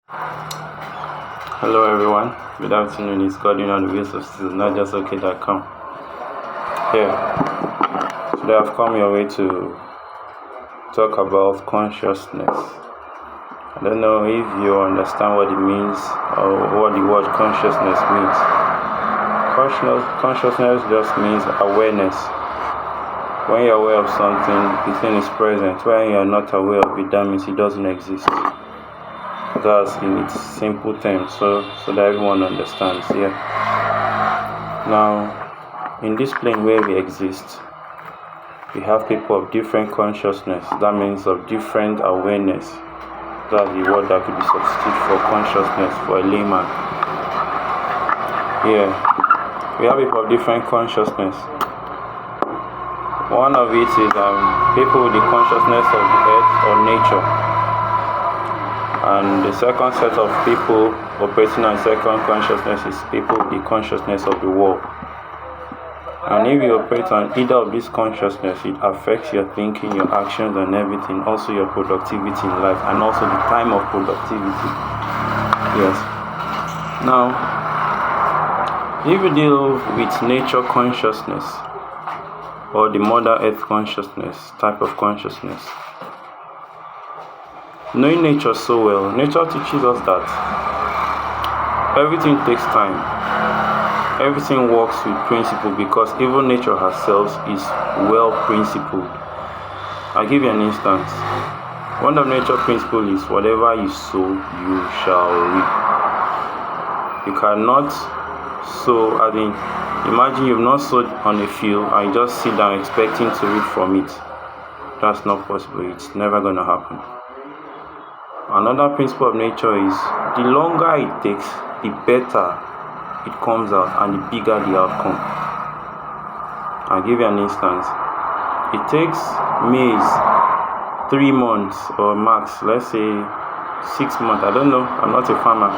Hello everyone, good afternoon. It's Godwin on the wheels of steel, not just okay.com. Here, today I've come your way to talk about consciousness. I don't know if you understand what it means or what the word consciousness means. Consciousness just means awareness. When you're aware of something, the thing is present. When you're not aware of it, that means it doesn't exist. That's in its simple terms, so that everyone understands. Yeah. Now, in this plane where we exist, we have people of different consciousness. That means of different awareness. That's the word that could be substituted for consciousness for a layman. Yeah, we have people of different consciousness. One of it is people with the consciousness of the earth or nature. And the second set of people operating on second consciousness is people with the consciousness of the world. And if you operate on either of these consciousness, it affects your thinking, your actions, and everything. Also your productivity in life, and also the time of productivity. Yes. Now, if you deal with nature consciousness or the Mother Earth consciousness type of consciousness, knowing nature so well, nature teaches us that everything takes time. Everything works with principle because even nature herself is well principled. I'll give you an instance. One of nature's principles is whatever you sow, you shall reap. You cannot sow, imagine you've not sowed on a field and you just sit down expecting to reap from it. That's not possible. It's never going to happen. Another principle of nature is the longer it takes, the better it comes out and the bigger the outcome. I'll give you an instance. It takes maize 3 months or max, let's say 6 months. I don't know, I'm not a farmer,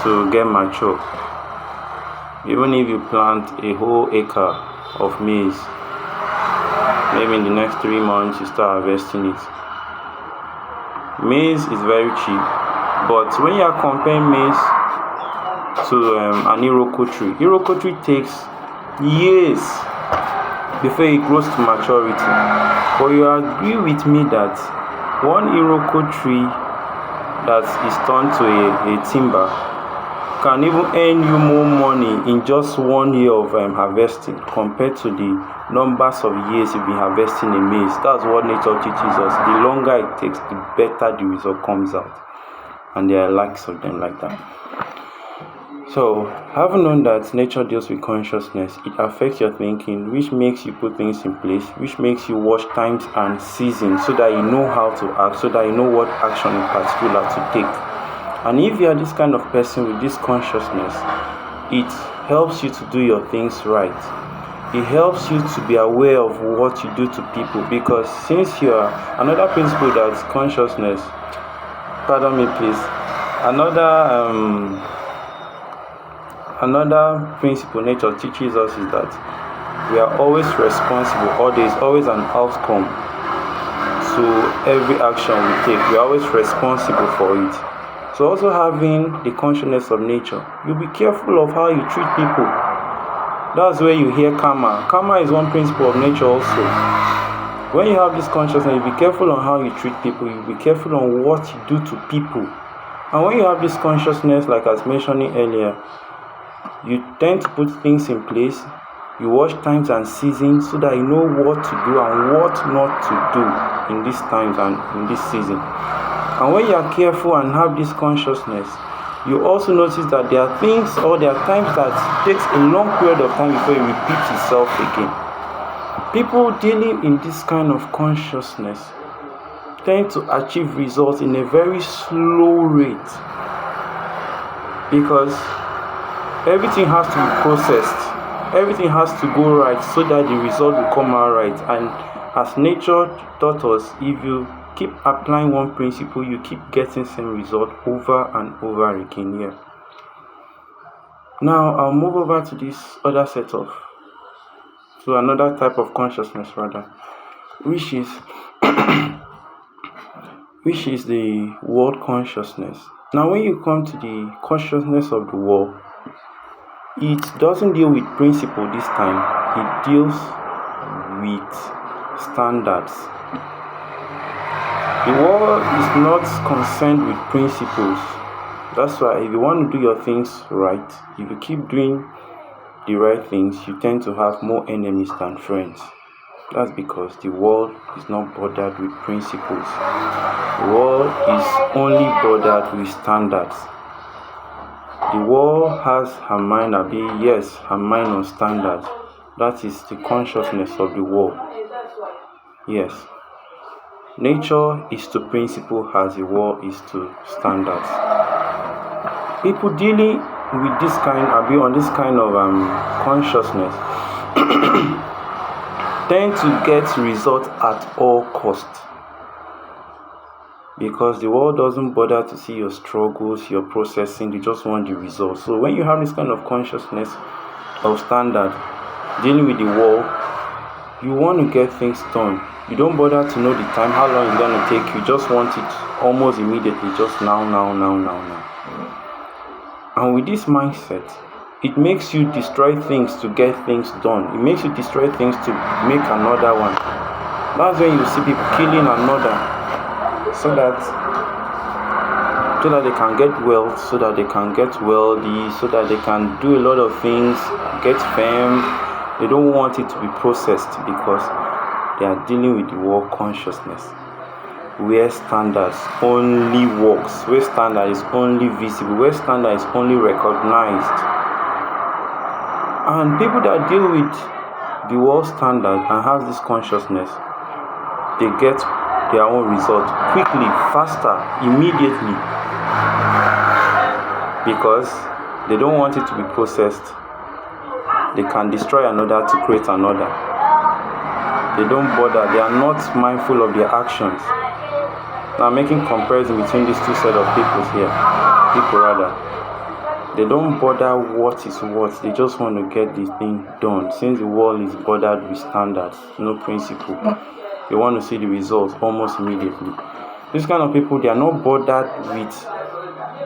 to get mature. Even if you plant a whole acre of maize, maybe in the next 3 months you start harvesting it. Maize is very cheap, but when you are comparing maize to an Iroko tree takes years before it grows to maturity. But you agree with me that one Iroko tree that is turned to a timber can even earn you more money in just 1 year of harvesting compared to the numbers of years you've been harvesting a maize. That's what nature teaches us. The longer it takes, the better the result comes out. And there are likes of them like that. So, having known that nature deals with consciousness, it affects your thinking, which makes you put things in place, which makes you watch times and seasons so that you know how to act, so that you know what action in particular to take. And if you are this kind of person with this consciousness, it helps you to do your things right. It helps you to be aware of what you do to people, because since you are another principle that's consciousness, pardon me please, another principle nature teaches us is that we are always responsible, or there is always an outcome to every action we take. We are always responsible for it. So also having the consciousness of nature, you be careful of how you treat people. That's where you hear karma. Karma is one principle of nature also. When you have this consciousness, you be careful on how you treat people. You be careful on what you do to people. And when you have this consciousness, like I was mentioning earlier, you tend to put things in place. You watch times and seasons so that you know what to do and what not to do in these times and in this season. And when you are careful and have this consciousness, you also notice that there are things or there are times that it takes a long period of time before it repeats itself again. People dealing in this kind of consciousness tend to achieve results in a very slow rate, because everything has to be processed, everything has to go right so that the result will come out right. And as nature taught us, if you keep applying one principle, you keep getting same result over and over again here. Now I'll move over to this other set of, to another type of consciousness rather, which is the world consciousness. Now, when you come to the consciousness of the world, it doesn't deal with principle this time, it deals with standards. The world is not concerned with principles. That's why if you want to do your things right, if you keep doing the right things, you tend to have more enemies than friends. That's because the world is not bothered with principles. The world is only bothered with standards. The world has her mind her mind on standards. That is the consciousness of the world. Yes. Nature is to principle as the world is to standards. People dealing with this kind on this kind of consciousness tend to get results at all costs, because the world doesn't bother to see your struggles, your processing. They just want the results. So when you have this kind of consciousness of standard dealing with the world, you want to get things done. You don't bother to know the time, how long it's going to take. You just want it almost immediately, just now. And with this mindset, it makes you destroy things to get things done. It makes you destroy things to make another one. That's when you see people killing another so that they can get wealth, so that they can get wealthy, so that they can do a lot of things, get fame. They don't want it to be processed because they are dealing with the world consciousness, where standards only works, where standard is only visible, where standard is only recognized. And people that deal with the world standard and have this consciousness, they get their own result quickly, faster, immediately, because they don't want it to be processed. They can destroy another to create another. They don't bother. They are not mindful of their actions. Now, making comparison between these two set of people, they don't bother what is what. They just want to get the thing done. Since the world is bothered with standards, no principle, they want to see the results almost immediately. These kind of people, they are not bothered with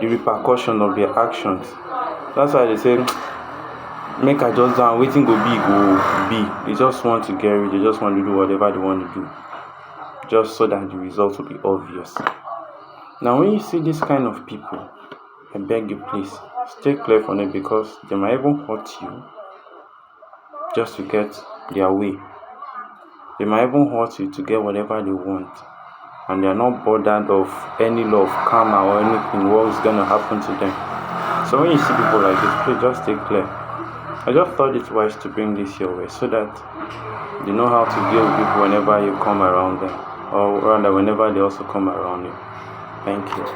the repercussion of their actions. That's why they say, make I just down, waiting go be. They just want to get rid. They just want to do whatever they want to do, just so that the results will be obvious. Now, when you see this kind of people, I beg you, please stay clear from it, because they might even hurt you just to get their way. They might even hurt you to get whatever they want, and they are not bothered of any law of karma or anything, what is going to happen to them. So when you see people like this, please just stay clear. I just thought it wise to bring this your way, so that you know how to deal with people whenever you come around them, or rather whenever they also come around you. Thank you.